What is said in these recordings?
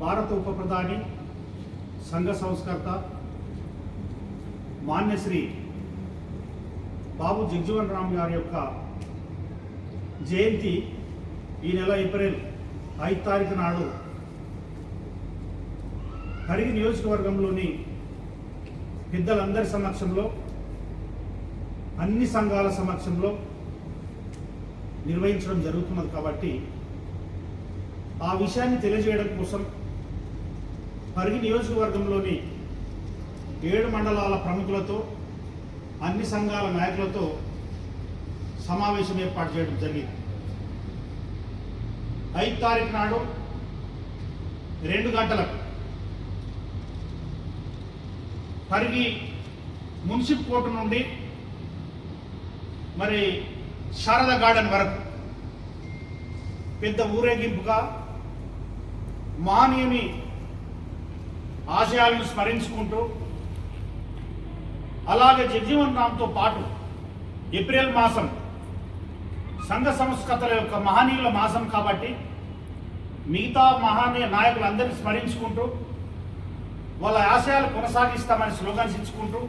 భారత ఉప ప్రధాని సంఘ సంస్కర్త మాన్యశ్రీ బాబు జగ్జీవన్ రామ్ గారి యొక్క జయంతి ఈ నెల ఏప్రిల్ 5 తారీఖు నాడు పరిగి నియోజకవర్గంలోని పెద్దలందరి సమక్షంలో అన్ని సంఘాల సమక్షంలో నిర్వహించడం జరుగుతున్నది కాబట్టి ఆ విషయాన్ని తెలియజేయడం కోసం పరిగి నియోజకవర్గంలోని 7 మండలాల ప్రముఖులతో అన్ని సంఘాల నాయకులతో సమావేశం ఏర్పాటు చేయడం జరిగింది. 5 తారీఖు నాడు 2 గంటలకు పరిగి మున్సిపల్ కోర్టు నుండి మరి శారదా గార్డెన్ వరకు పెద్ద ఊరేగింపుగా మహనీయుని ఆశయాలను స్మరించుకుంటూ అలాగే జగ్జీవన్ రామ్తో పాటు ఏప్రిల్ మాసం సంఘ సంస్కర్తల యొక్క మహనీయుల మాసం కాబట్టి మిగతా మహనీయ నాయకులందరినీ స్మరించుకుంటూ వాళ్ళ ఆశయాలు కొనసాగిస్తామని స్లోగన్స్ ఇచ్చుకుంటూ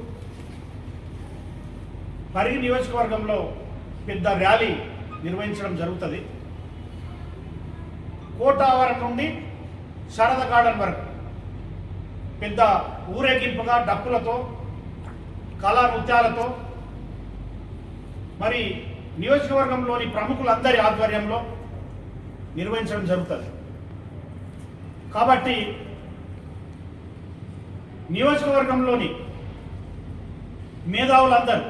పరిగి నియోజకవర్గంలో పెద్ద ర్యాలీ నిర్వహించడం జరుగుతుంది. కోటావరం నుండి శారదా గార్డెన్ వరకు పెద్ద ఊరేగింపుగా డప్పులతో కళా నృత్యాలతో మరి నియోజకవర్గంలోని ప్రముఖులందరి ఆధ్వర్యంలో నిర్వహించడం జరుగుతుంది. కాబట్టి నియోజకవర్గంలోని మేధావులందరూ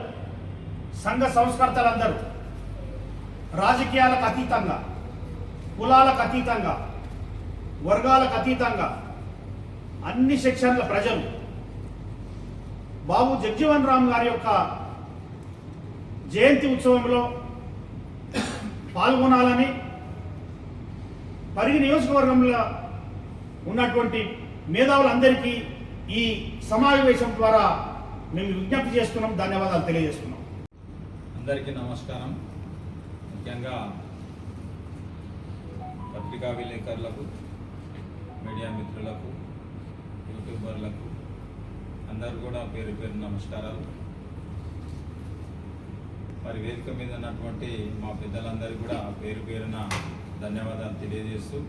సంఘ సంస్కర్తలందరూ రాజకీయాలకు అతీతంగా కులాలకు అతీతంగా వర్గాలకు అతీతంగా అన్ని సెక్షన్ల ప్రజలు బాబు జగ్జీవన్ రామ్ గారి యొక్క జయంతి ఉత్సవంలో పాల్గొనాలని పరిగి నియోజకవర్గంలో ఉన్నటువంటి మేధావులందరికీ ఈ సమావేశం ద్వారా మేము విజ్ఞప్తి చేస్తున్నాం. ధన్యవాదాలు తెలియజేస్తున్నాం. అందరికీ నమస్కారం. ముఖ్యంగా పత్రికా విలేకరులకు, మీడియా మిత్రులకు, యూట్యూబర్లకు అందరూ కూడా పేరు పేరు నమస్కారాలు. మరి వేదిక మీద ఉన్నటువంటి మా పెద్దలందరూ కూడా పేరు పేరున ధన్యవాదాలు తెలియజేస్తూ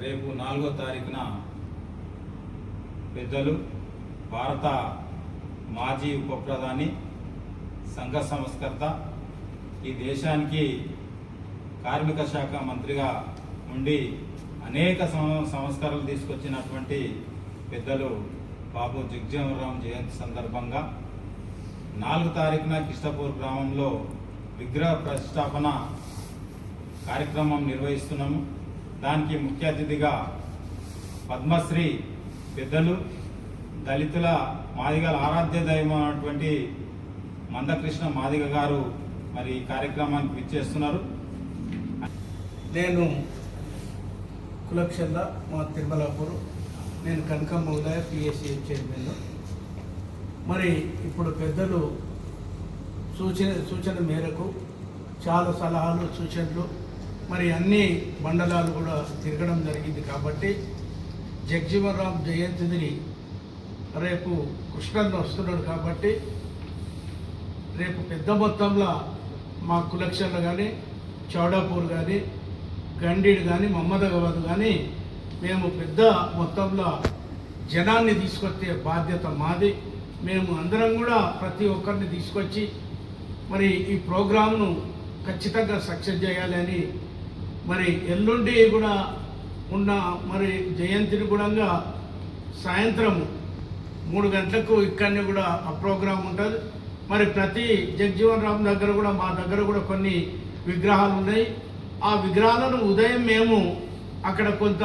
రేపు 4వ తారీఖున పెద్దలు భారత మాజీ ఉప ప్రధాని సంఘ సంస్కర్త ఈ దేశానికి కార్మిక శాఖ మంత్రిగా ఉండి అనేక సంస్కరణలు తీసుకొచ్చినటువంటి పెద్దలు బాబు జగ్జీవన్ రామ్ జయంతి సందర్భంగా 4 తారీఖున కిష్టపూర్ గ్రామంలో విగ్రహ ప్రతిష్టాపన కార్యక్రమం నిర్వహిస్తున్నాము. దానికి ముఖ్య అతిథిగా పద్మశ్రీ పెద్దలు దళితుల మాదిగల ఆరాధ్య దైవమైనటువంటి మందకృష్ణ మాదిగ గారు మరి ఈ కార్యక్రమానికి విచ్చేస్తున్నారు. నేను కులక్షల్ల మా తిరుమలాపూర్, నేను కనకమ్మ ఉదయ పిఎస్సి చైర్మన్. మరి ఇప్పుడు పెద్దలు సూచన మేరకు చాలా సలహాలు సూచనలు మరి అన్ని మండలాలు కూడా తిరగడం జరిగింది. కాబట్టి జగ్జీవన్ రామ్ జయంతిని రేపు కృష్ణన్న వస్తున్నాడు కాబట్టి రేపు పెద్ద మొత్తంలో మా కులక్షన్లు కానీ చౌడాపూర్ కానీ గండీడు కానీ మహమ్మదాబాద్ కానీ మేము పెద్ద మొత్తంలో జనాన్ని తీసుకొచ్చే బాధ్యత మాది. మేము అందరం కూడా ప్రతి ఒక్కరిని తీసుకొచ్చి మరి ఈ ప్రోగ్రాంను ఖచ్చితంగా సక్సెస్ చేయాలని మరి ఎల్లుండి కూడా ఉన్న మరి జయంతిని కూడా సాయంత్రం 3 గంటలకు ఇక్కడనే కూడా ఆ ప్రోగ్రాం ఉంటుంది. మరి ప్రతి జగ్జీవన్ రామ్ దగ్గర కూడా మా దగ్గర కూడా కొన్ని విగ్రహాలు ఉన్నాయి. ఆ విగ్రహాలను ఉదయం మేము అక్కడ కొంత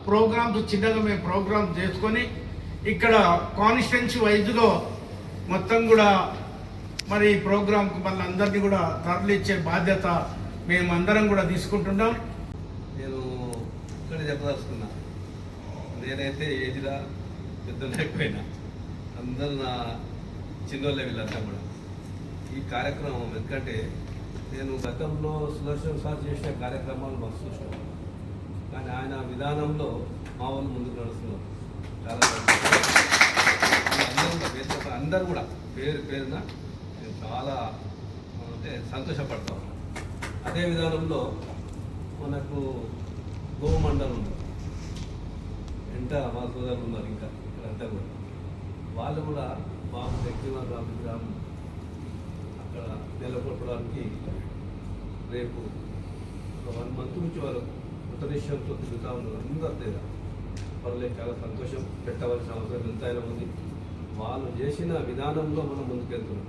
ప్రోగ్రామ్స్ చిన్నగా మేము ప్రోగ్రామ్ చేసుకొని ఇక్కడ కాన్స్టిట్యున్సీ వైజ్గా మొత్తం కూడా మరి ప్రోగ్రాంకు మళ్ళీ అందరినీ కూడా తరలిచ్చే బాధ్యత మేము అందరం కూడా తీసుకుంటున్నాం. నేను ఇక్కడ చెప్పదలుచుకున్నా, నేనైతే ఏదిరా పెద్ద లేకపోయినా అందరూ నా చిన్నోళ్ళే వీళ్ళంతా కూడా. ఈ కార్యక్రమం ఎందుకంటే నేను గతంలో సుదర్శన్ సార్ చేసిన కార్యక్రమాలు మాకు చూసాను. కానీ ఆయన విధానంలో మా వాళ్ళు ముందుకు నడుస్తున్నారు. చాలా అందరూ కూడా అందరూ కూడా పేరు పేరున నేను చాలా అంటే సంతోషపడతాం. అదే విధానంలో మనకు గోమండలం ఉంది, వెంట మా సోదరులు ఉన్నారు ఇంకా ఇక్కడంతా కూడా. వాళ్ళు కూడా బాబు జగజీవన్ రామ్ విగ్రహం అక్కడ నెలకొల్పడానికి రేపు ఒక 1 మంత్ నుంచి వాళ్ళు కృతనిశ్చయంతో తిరుగుతూ ఉన్నారు. అందరి దగ్గర వాళ్ళకి చాలా సంతోషం. పెట్టవలసిన అవసరం ఎంతైనా ఉంది. వాళ్ళు చేసిన విధానంలో మనం ముందుకెళ్తున్నాం.